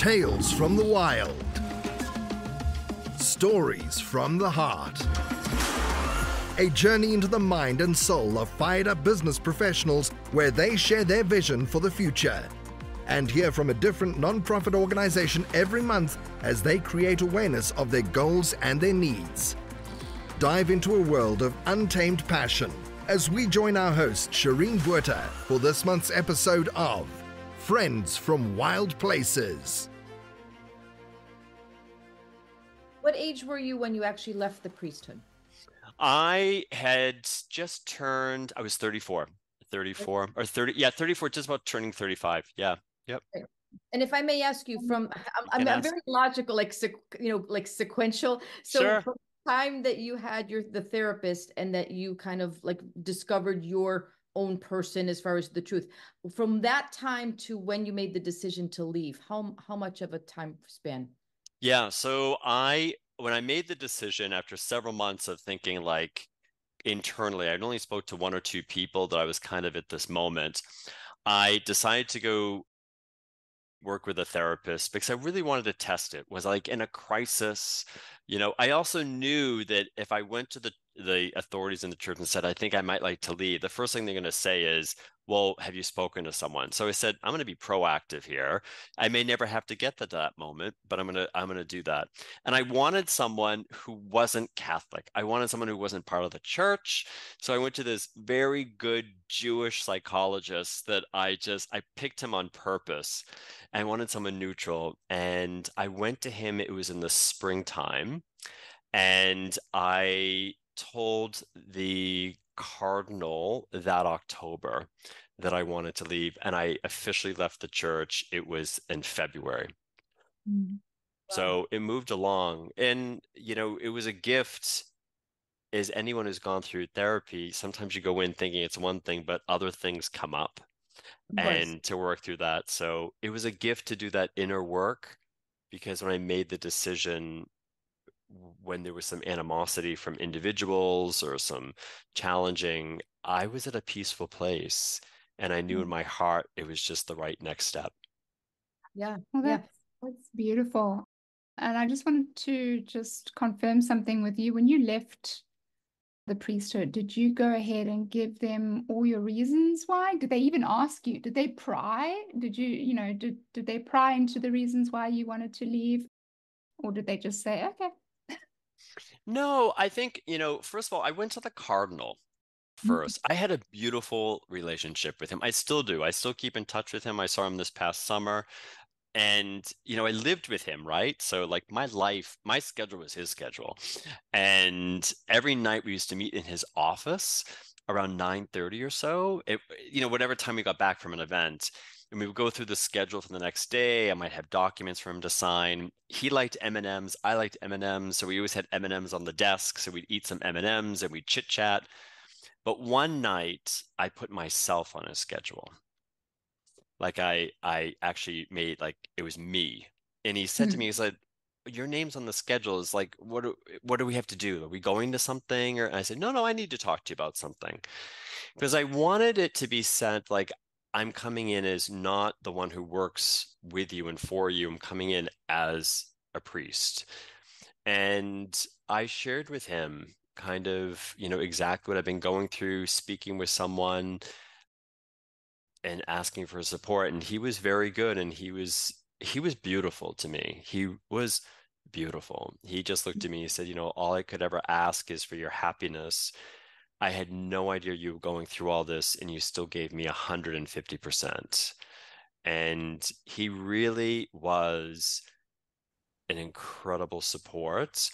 Tales from the wild. Stories from the heart. A journey into the mind and soul of fired-up business professionals where they share their vision for the future. And hear from a different non-profit organization every month as they create awareness of their goals and their needs. Dive into a world of untamed passion as we join our host, Shireen Buerta, for this month's episode of Friends from Wild Places. What age were you when you actually left the priesthood? I had just turned, I was 34 or 30. Yeah, 34, just about turning 35. Yeah. Yep. And if I may ask you I'm very logical, like sequential. So Sure. from the time that you had the therapist and that you kind of like discovered your own person as far as the truth, from that time to when you made the decision to leave, how much of a time span? Yeah. So when I made the decision after several months of thinking like internally, I'd only spoke to one or two people that I was kind of at this moment. I decided to go work with a therapist because I really wanted to test it. Was I like in a crisis? I also knew that if I went to the authorities in the church and said, I think I might like to leave, the first thing they're going to say is, well, have you spoken to someone? So I said, I'm going to be proactive here. I may never have to get to that moment, but I'm going to do that. And I wanted someone who wasn't Catholic. I wanted someone who wasn't part of the church. So I went to this very good Jewish psychologist that I picked him on purpose. I wanted someone neutral. And I went to him, it was in the springtime. And I told the cardinal that October that I wanted to leave, and I officially left the church. It was in February. Wow. So it moved along, and it was a gift. As anyone who's gone through therapy, sometimes you go in thinking it's one thing, but other things come up, and to work through that. So it was a gift to do that inner work, because when I made the decision, when there was some animosity from individuals or some challenging, I was at a peaceful place, and I knew in my heart it was just the right next step. Yeah. Well, that's beautiful. And I just wanted to just confirm something with you. When you left the priesthood, did you go ahead and give them all your reasons why? Did they even ask you? Did they pry? Did did they pry into the reasons why you wanted to leave? Or did they just say, okay? No, I think, first of all, I went to the cardinal first. I had a beautiful relationship with him. I still do. I still keep in touch with him. I saw him this past summer, and, I lived with him, right? So like my schedule was his schedule. And every night we used to meet in his office around 9:30 or so. Whatever time we got back from an event. And we would go through the schedule for the next day. I might have documents for him to sign. He liked M&Ms. I liked M&Ms. So we always had M&Ms on the desk. So we'd eat some M&Ms and we'd chit chat. But one night I put myself on his schedule. Like I actually made, like, it was me. And he said to me, he's like, your name's on the schedule. Is like, what do we have to do? Are we going to something? And I said, no, I need to talk to you about something. Because I wanted it to be said, like, I'm coming in as not the one who works with you and for you. I'm coming in as a priest. And I shared with him kind of, exactly what I've been going through, speaking with someone and asking for support. And he was very good. And he was beautiful to me. He was beautiful. He just looked at me and said, all I could ever ask is for your happiness. I had no idea you were going through all this, and you still gave me 150%. And he really was an incredible support.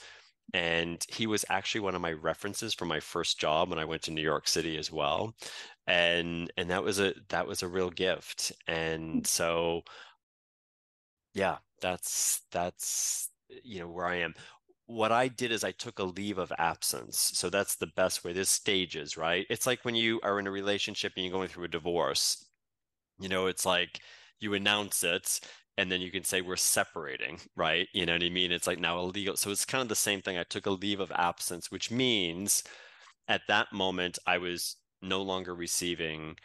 And he was actually one of my references for my first job when I went to New York City as well. And that was a real gift. And so, yeah, that's where I am. What I did is I took a leave of absence. So that's the best way. There's stages, right? It's like when you are in a relationship and you're going through a divorce, it's like you announce it and then you can say we're separating, right? You know what I mean? It's like now illegal. So it's kind of the same thing. I took a leave of absence, which means at that moment, I was no longer receiving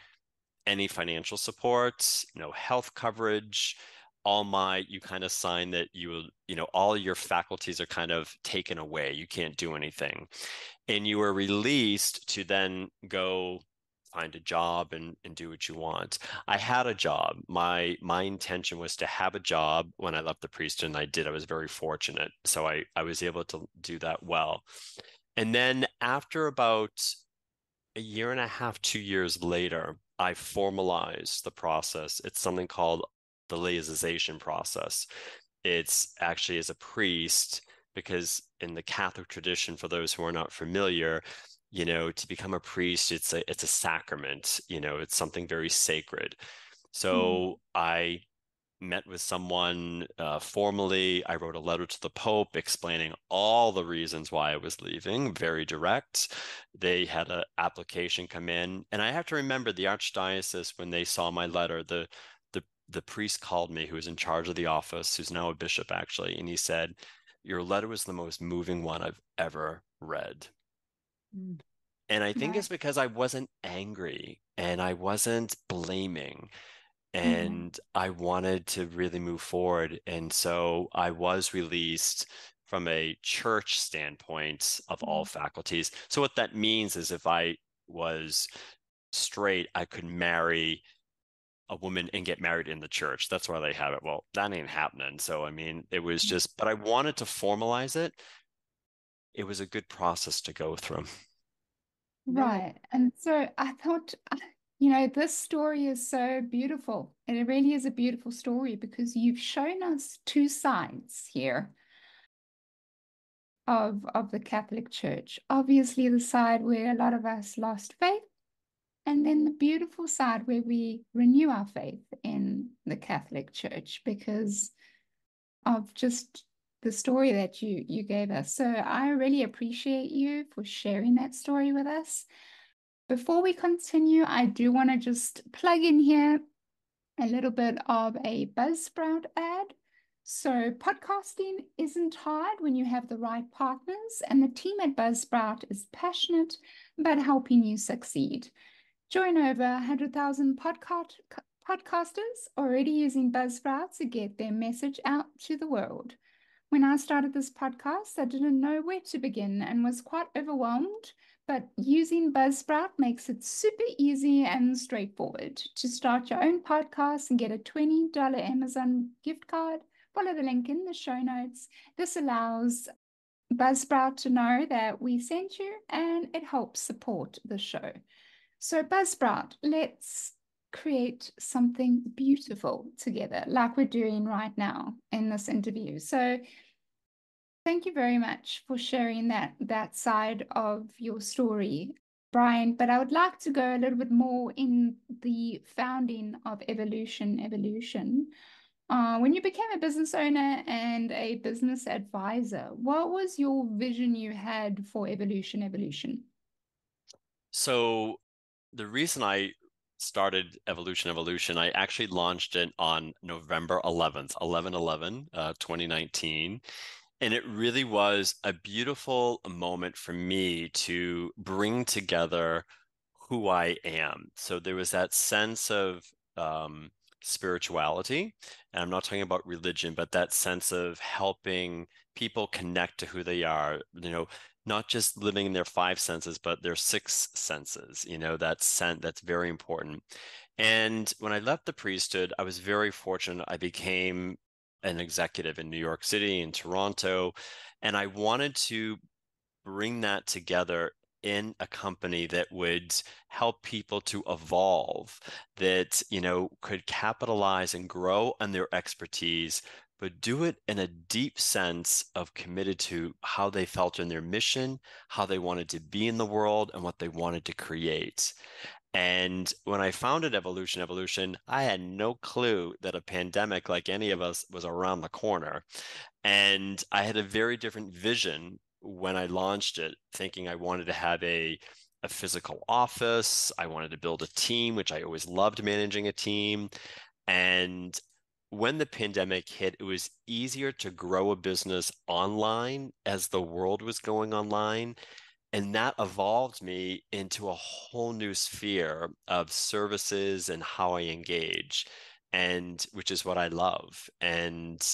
any financial support, no health coverage. you kind of sign that all your faculties are kind of taken away. You can't do anything. And you are released to then go find a job and do what you want. I had a job. My intention was to have a job when I left the priesthood, and I did. I was very fortunate. So I was able to do that well. And then after about a year and a half, 2 years later, I formalized the process. It's something called the laicization process. It's actually as a priest, because in the Catholic tradition, for those who are not familiar, to become a priest, it's a sacrament, it's something very sacred. So I met with someone formally. I wrote a letter to the Pope explaining all the reasons why I was leaving, very direct. They had an application come in. And I have to remember the Archdiocese, when they saw my letter, the priest called me, who was in charge of the office, who's now a bishop actually, and he said, "Your letter was the most moving one I've ever read." And I think it's because I wasn't angry and I wasn't blaming, and I wanted to really move forward. And so I was released from a church standpoint of all faculties. So what that means is if I was straight, I could marry a woman and get married in the church. That's why they have it. Well, that ain't happening. So, I mean, it was just, but I wanted to formalize it. It was a good process to go through. Right. And so I thought, this story is so beautiful. And it really is a beautiful story because you've shown us two sides here of the Catholic Church. Obviously, the side where a lot of us lost faith, and then the beautiful side where we renew our faith in the Catholic Church because of just the story that you gave us. So I really appreciate you for sharing that story with us. Before we continue, I do want to just plug in here a little bit of a Buzzsprout ad. So podcasting isn't hard when you have the right partners, and the team at Buzzsprout is passionate about helping you succeed. Join over 100,000 podcasters already using Buzzsprout to get their message out to the world. When I started this podcast, I didn't know where to begin and was quite overwhelmed, but using Buzzsprout makes it super easy and straightforward to start your own podcast and get a $20 Amazon gift card. Follow the link in the show notes. This allows Buzzsprout to know that we sent you, and it helps support the show. So Buzzsprout, let's create something beautiful together like we're doing right now in this interview. So thank you very much for sharing that side of your story, Brian. But I would like to go a little bit more in the founding of Evolution. When you became a business owner and a business advisor, what was your vision you had for Evolution? So the reason I started Evolution, I actually launched it on November 11th, 2019. And it really was a beautiful moment for me to bring together who I am. So there was that sense of spirituality, and I'm not talking about religion, but that sense of helping people connect to who they are, not just living in their five senses, but their six senses, that's very important. And when I left the priesthood, I was very fortunate. I became an executive in New York City, in Toronto, and I wanted to bring that together in a company that would help people to evolve, that, could capitalize and grow on their expertise, but do it in a deep sense of committed to how they felt in their mission, how they wanted to be in the world, and what they wanted to create. And when I founded Evolution, I had no clue that a pandemic like any of us was around the corner. And I had a very different vision when I launched it, thinking I wanted to have a physical office. I wanted to build a team, which I always loved managing a team. And when the pandemic hit, it was easier to grow a business online as the world was going online. And that evolved me into a whole new sphere of services and how I engage. and which is what I love. And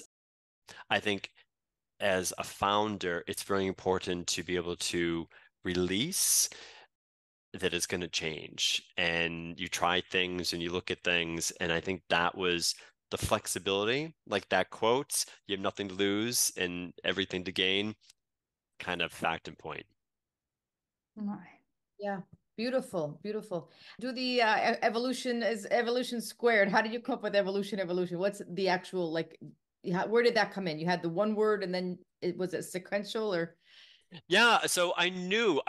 I think as a founder, it's very important to be able to release that it's going to change. And you try things and you look at things. And I think that was the flexibility, like that quote, you have nothing to lose and everything to gain, kind of fact and point. Right. Yeah. Beautiful, beautiful. Do the evolution is evolution squared. How did you come up with evolution? What's the actual like? Where did that come in? You had the one word, and then it was it sequential or? Yeah, so I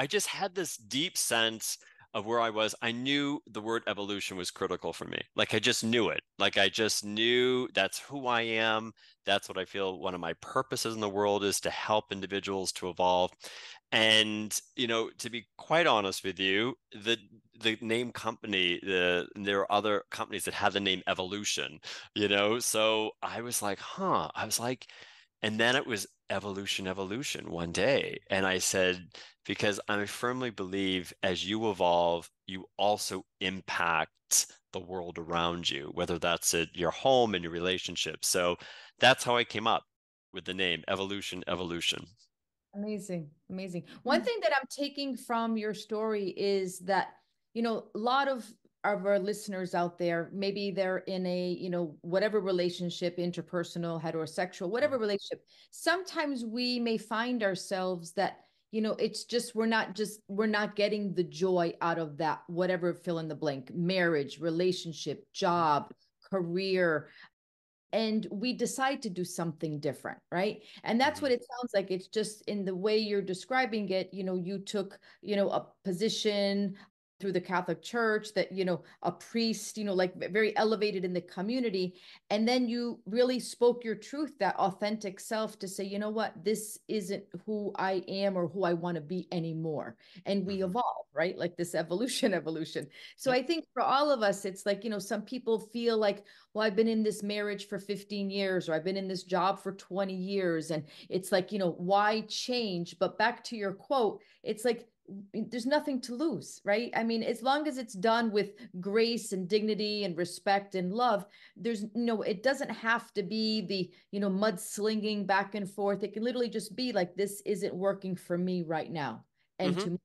just had this deep sense of where I was. I knew the word evolution was critical for me. Like I just knew it. Like I just knew that's who I am. That's what I feel one of my purposes in the world is to help individuals to evolve. And, to be quite honest with you, the name company, there are other companies that have the name Evolution, so I was like, and then it was evolution one day. And I said, because I firmly believe as you evolve, you also impact the world around you, whether that's at your home and your relationship. So that's how I came up with the name Evolution. Amazing, amazing. One thing that I'm taking from your story is that, a lot of our listeners out there, maybe they're in a, whatever relationship, interpersonal, heterosexual, whatever relationship. Sometimes we may find ourselves that, it's just we're not getting the joy out of that, whatever fill in the blank, marriage, relationship, job, career, and we decide to do something different, right? And that's what it sounds like. It's just in the way you're describing it, you took, a position through the Catholic Church that, a priest, like very elevated in the community. And then you really spoke your truth, that authentic self, to say, you know what, this isn't who I am or who I want to be anymore. And we evolve, right? Like this evolution. So I think for all of us, it's like, some people feel like, well, I've been in this marriage for 15 years, or I've been in this job for 20 years. And it's like, why change? But back to your quote, it's like, there's nothing to lose, right? I mean, as long as it's done with grace and dignity and respect and love, there's it doesn't have to be the, mudslinging back and forth. It can literally just be like, this isn't working for me right now. And to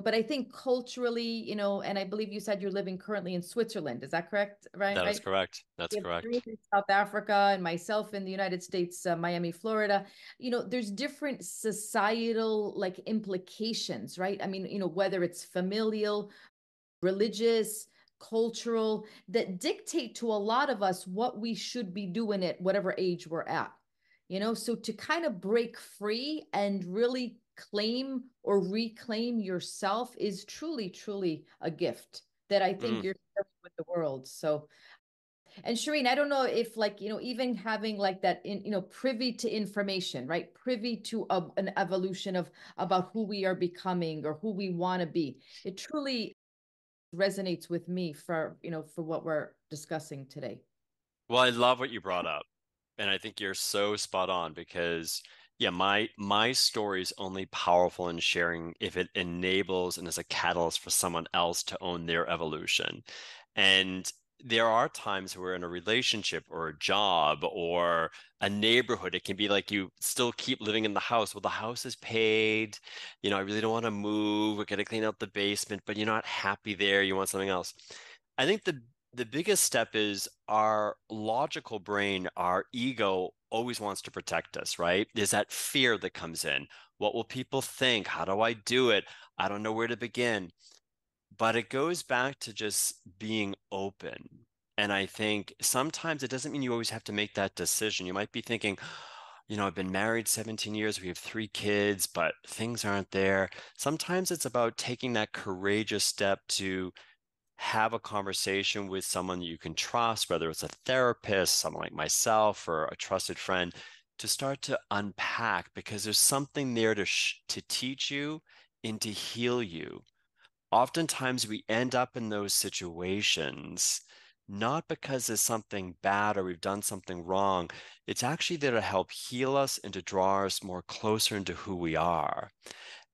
but I think culturally, and I believe you said you're living currently in Switzerland. Is that correct? Right? That is correct. That's You have correct. in South Africa and myself in the United States, Miami, Florida. There's different societal like implications, right? I mean, whether it's familial, religious, cultural, that dictate to a lot of us what we should be doing at whatever age we're at. So to kind of break free and really claim or reclaim yourself is truly, truly a gift that I think you're sharing with the world. So, and Shireen, I don't know if like, even having like that in, privy to information, right? Privy to an evolution of about who we are becoming or who we want to be. It truly resonates with me for, for what we're discussing today. Well, I love what you brought up. And I think you're so spot on because yeah, my story is only powerful in sharing if it enables and is a catalyst for someone else to own their evolution. And there are times where in a relationship or a job or a neighborhood, it can be like you still keep living in the house. Well, the house is paid. I really don't want to move. We're going to clean out the basement, but you're not happy there. You want something else. I think the biggest step is our logical brain, our ego always wants to protect us, right? There's that fear that comes in. What will people think? How do I do it? I don't know where to begin. But it goes back to just being open. And I think sometimes it doesn't mean you always have to make that decision. You might be thinking, I've been married 17 years, we have 3 kids, but things aren't there. Sometimes it's about taking that courageous step to have a conversation with someone you can trust, whether it's a therapist, someone like myself, or a trusted friend, to start to unpack because there's something there to teach you and to heal you. Oftentimes we end up in those situations not because there's something bad or we've done something wrong. It's actually there to help heal us and to draw us more closer into who we are.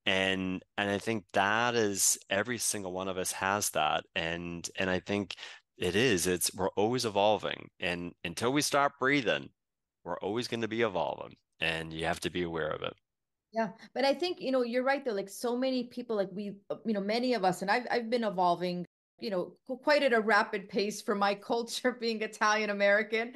And I think that is every single one of us has that. And I think It is. We're always evolving. And until we stop breathing, we're always going to be evolving. And you have to be aware of it. Yeah, but I think, you're right though. Like so many people, like many of us, and I've been evolving, quite at a rapid pace for my culture being Italian American.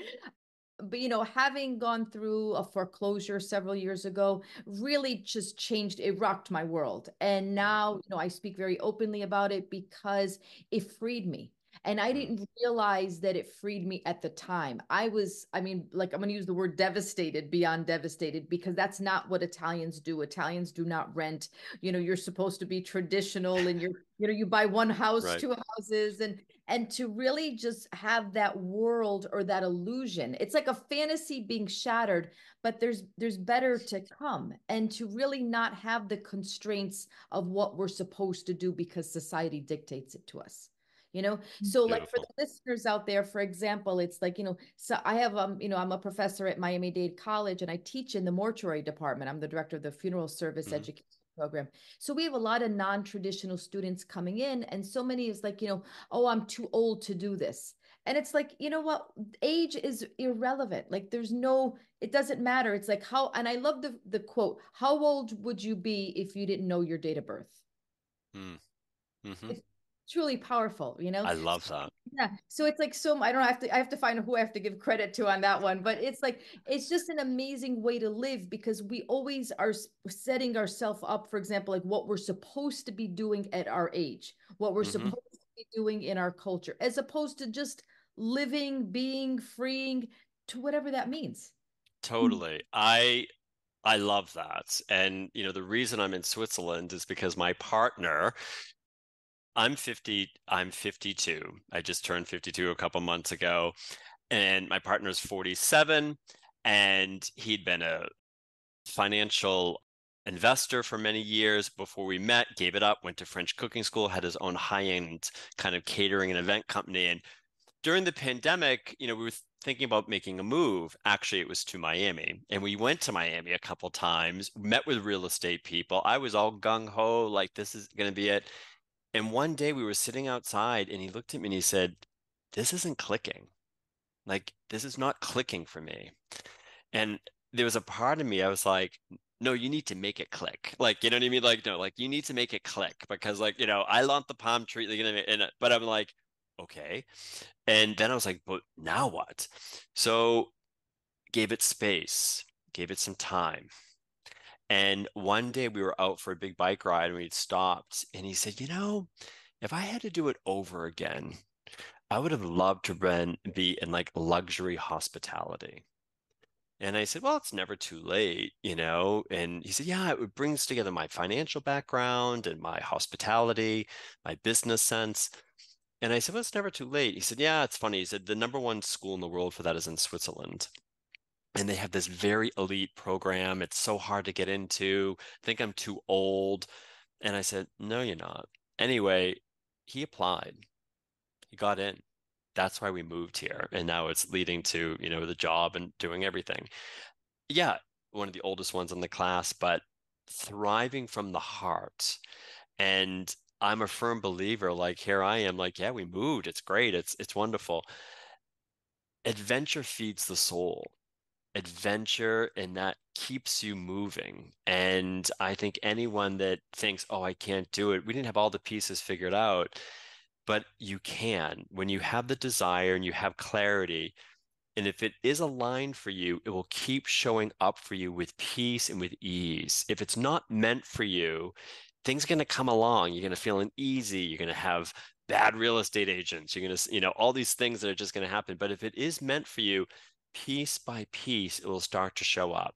But having gone through a foreclosure several years ago really just changed, it rocked my world. And now, I speak very openly about it because it freed me. And I Mm. didn't realize that it freed me at the time. Like, I'm going to use the word devastated, beyond devastated, because that's not what Italians do. Italians do not rent. You're supposed to be traditional, and you buy one house, Right. two houses, and to really just have that world or that illusion. It's like a fantasy being shattered, but there's better to come, and to really not have the constraints of what we're supposed to do because society dictates it to us. So like for Beautiful. the listeners out there, for example, it's like, so I have I'm a professor at Miami-Dade College, and I teach in the mortuary department. I'm the director of the funeral service Mm. education program. So we have a lot of non-traditional students coming in, and so many is like, oh, I'm too old to do this. And it's like, you know what? Age is irrelevant. Like it doesn't matter. It's like and I love the quote, how old would you be if you didn't know your date of birth? Mm. Hmm. It's truly powerful, I love that. Yeah. So it's like, I don't have to, I have to find who I have to give credit to on that one, but it's like, it's just an amazing way to live, because we always are setting ourselves up, for example, like what we're supposed to be doing at our age, what we're Hmm. supposed to be doing in our culture, as opposed to just living, being, freeing, to whatever that means. Totally. I love that. And the reason I'm in Switzerland is because my partner, I'm 52. I just turned 52 a couple months ago, and my partner's 47, and he'd been a financial investor for many years before we met, gave it up, went to French cooking school, had his own high-end kind of catering and event company. And during the pandemic, we were thinking about making a move. Actually, it was to Miami. And we went to Miami a couple times, met with real estate people. I was all gung-ho, like this is going to be it. And one day we were sitting outside, and he looked at me and he said, "This isn't clicking. Like, this is not clicking for me." And there was a part of me, I was like, no, you need to make it click. Like, you know what I mean? Like, no, like you need to make it click, because like, I want the palm tree, but I'm like, okay. And then I was like, but now what? So gave it space, gave it some time. And one day we were out for a big bike ride, and we'd stopped, and he said, if I had to do it over again, I would have loved to be in like luxury hospitality. And I said, well, it's never too late, And he said, yeah, it brings together my financial background and my hospitality, my business sense. And I said, well, it's never too late. He said, yeah, it's funny. He said, the number one school in the world for that is in Switzerland. And they have this very elite program. It's so hard to get into. I think I'm too old. And I said, no, you're not. Anyway, he applied. He got in. That's why we moved here. And now it's leading to, the job and doing everything. Yeah, one of the oldest ones in the class, but thriving from the heart. And I'm a firm believer, like here I am, like, yeah, we moved. It's great. It's wonderful. Adventure feeds the soul. Adventure, and that keeps you moving. And I think anyone that thinks, oh, I can't do it, we didn't have all the pieces figured out, but you can. When you have the desire and you have clarity, and if it is aligned for you, it will keep showing up for you with peace and with ease. If it's not meant for you, things are going to come along. You're going to feel uneasy. You're going to have bad real estate agents. You're going to, all these things that are just going to happen. But if it is meant for you, piece by piece, it will start to show up.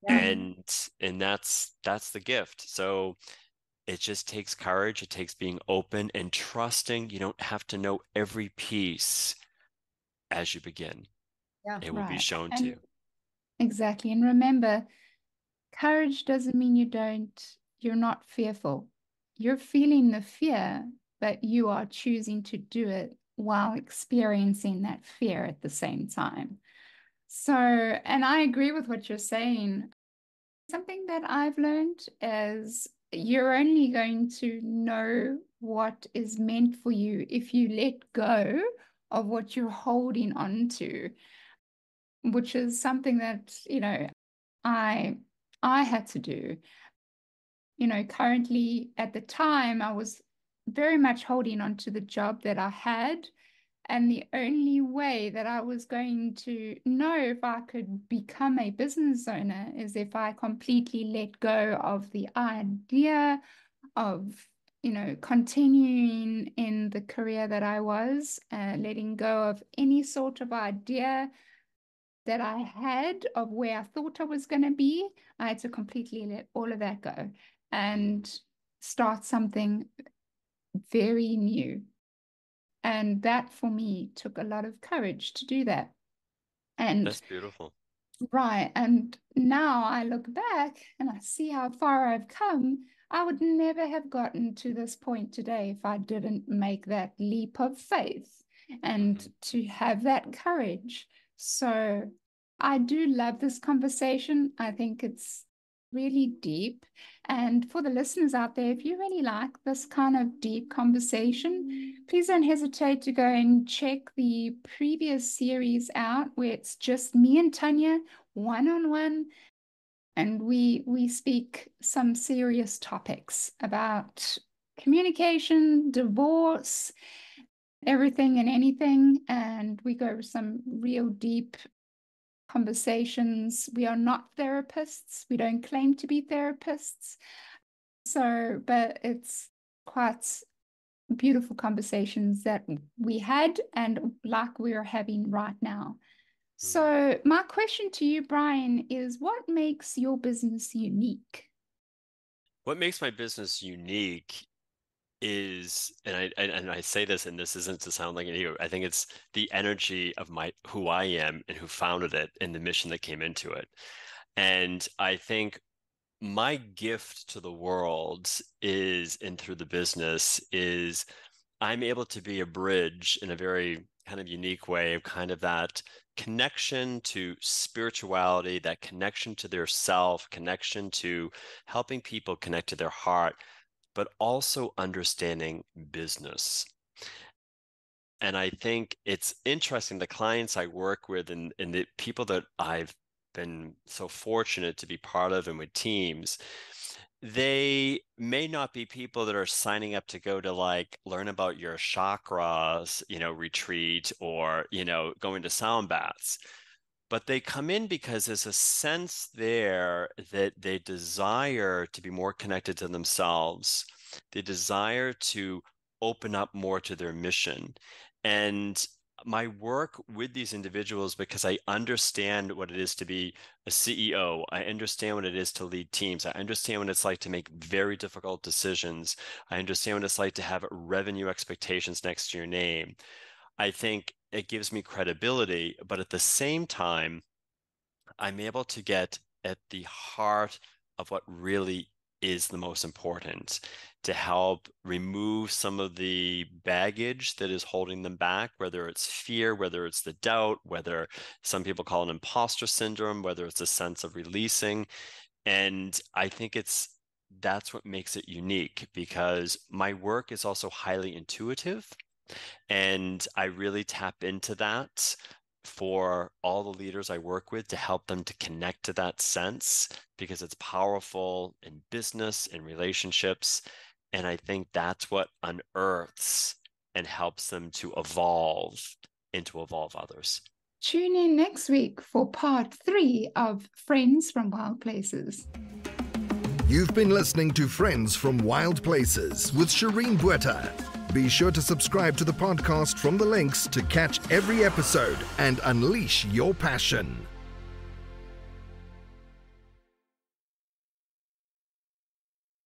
Yeah. And that's the gift. So it just takes courage. It takes being open and trusting. You don't have to know every piece as you begin. Yeah. It will be Right. shown to And you. exactly. And remember, courage doesn't mean you're not fearful. You're feeling the fear, but you are choosing to do it while experiencing that fear at the same time. So, and I agree with what you're saying. Something that I've learned is you're only going to know what is meant for you if you let go of what you're holding on to, which is something that, I had to do. Currently at the time, I was very much holding on to the job that I had. And the only way that I was going to know if I could become a business owner is if I completely let go of the idea of, continuing in the career that I was, letting go of any sort of idea that I had of where I thought I was going to be. I had to completely let all of that go and start something very new. And that for me took a lot of courage to do that. And that's beautiful. Right. And now I look back and I see how far I've come. I would never have gotten to this point today if I didn't make that leap of faith and to have that courage. So I do love this conversation. I think it's really deep. And for the listeners out there, if you really like this kind of deep conversation, please don't hesitate to go and check the previous series out where it's just me and Tanya one-on-one, and we speak some serious topics about communication, divorce, everything and anything, and we go some real deep conversations. We are not therapists. We don't claim to be therapists. But it's quite beautiful conversations that we had and like we're having right now. So my question to you, Brian, is what makes your business unique? What makes my business unique is, and I say this, and this isn't to sound like an ego, I think it's the energy of who I am and who founded it and the mission that came into it. And I think my gift to the world is, and through the business, is I'm able to be a bridge in a very kind of unique way of kind of that connection to spirituality, that connection to their self, connection to helping people connect to their heart, but also understanding business. And I think it's interesting, the clients I work with and the people that I've been so fortunate to be part of and with teams, they may not be people that are signing up to go to learn about your chakras, retreat, or, going to sound baths. But they come in because there's a sense there that they desire to be more connected to themselves. They desire to open up more to their mission. And my work with these individuals, because I understand what it is to be a CEO, I understand what it is to lead teams, I understand what it's like to make very difficult decisions, I understand what it's like to have revenue expectations next to your name. I think it gives me credibility, but at the same time, I'm able to get at the heart of what really is the most important, to help remove some of the baggage that is holding them back, whether it's fear, whether it's the doubt, whether some people call it imposter syndrome, whether it's a sense of releasing. And I think that's what makes it unique, because my work is also highly intuitive. And I really tap into that for all the leaders I work with, to help them to connect to that sense, because it's powerful in business and relationships. And I think that's what unearths and helps them to evolve and to evolve others. Tune in next week for part 3 of Friends from Wild Places. You've been listening to Friends from Wild Places with Shireen Botha. Be sure to subscribe to the podcast from the links to catch every episode and unleash your passion.